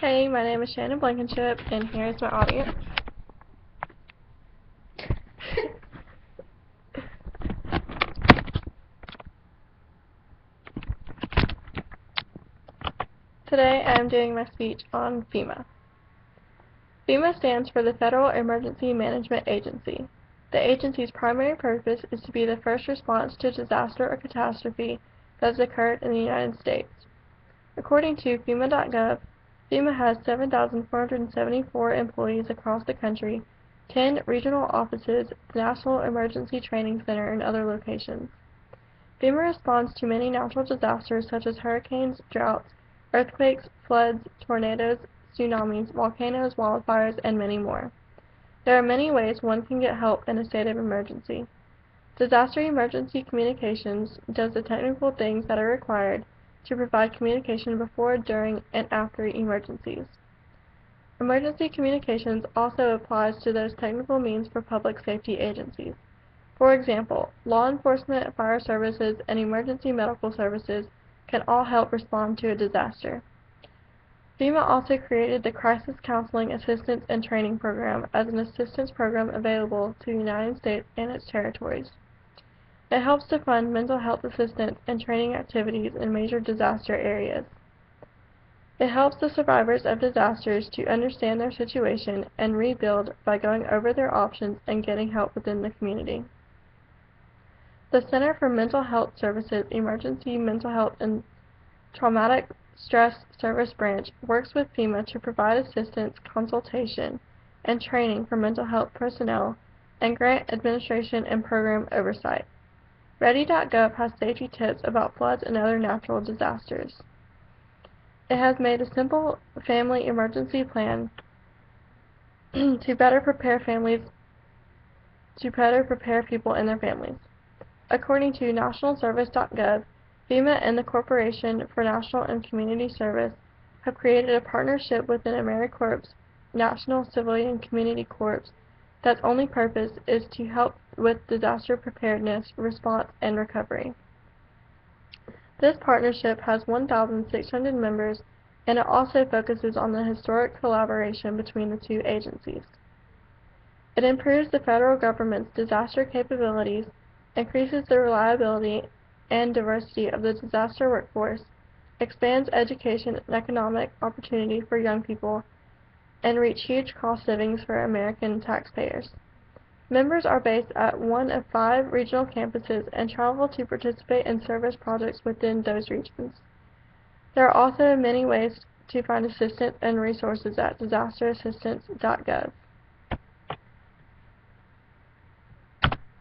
Hey, my name is Shannon Blankenship, and here's my audience. Today I am doing my speech on FEMA. FEMA stands for the Federal Emergency Management Agency. The agency's primary purpose is to be the first response to disaster or catastrophe that has occurred in the United States. According to FEMA.gov, FEMA has 7,474 employees across the country, 10 regional offices, the National Emergency Training Center, and other locations. FEMA responds to many natural disasters such as hurricanes, droughts, earthquakes, floods, tornadoes, tsunamis, volcanoes, wildfires, and many more. There are many ways one can get help in a state of emergency. Disaster emergency communications does the technical things that are required to provide communication before, during, and after emergencies. Emergency communications also applies to those technical means for public safety agencies. For example, law enforcement, fire services, and emergency medical services can all help respond to a disaster. FEMA also created the Crisis Counseling Assistance and Training Program as an assistance program available to the United States and its territories. It helps to fund mental health assistance and training activities in major disaster areas. It helps the survivors of disasters to understand their situation and rebuild by going over their options and getting help within the community. The Center for Mental Health Services Emergency Mental Health and Traumatic Stress Service Branch works with FEMA to provide assistance, consultation, and training for mental health personnel and grant administration and program oversight. Ready.gov has safety tips about floods and other natural disasters. It has made a simple family emergency plan to better prepare people and their families. According to nationalservice.gov, FEMA and the Corporation for National and Community Service have created a partnership with an AmeriCorps National Civilian Community Corps that's only purpose is to help with disaster preparedness, response, and recovery. This partnership has 1,600 members, and it also focuses on the historic collaboration between the two agencies. It improves the federal government's disaster capabilities, increases the reliability and diversity of the disaster workforce, expands education and economic opportunity for young people, and reach huge cost savings for American taxpayers. Members are based at one of 5 regional campuses and travel to participate in service projects within those regions. There are also many ways to find assistance and resources at disasterassistance.gov.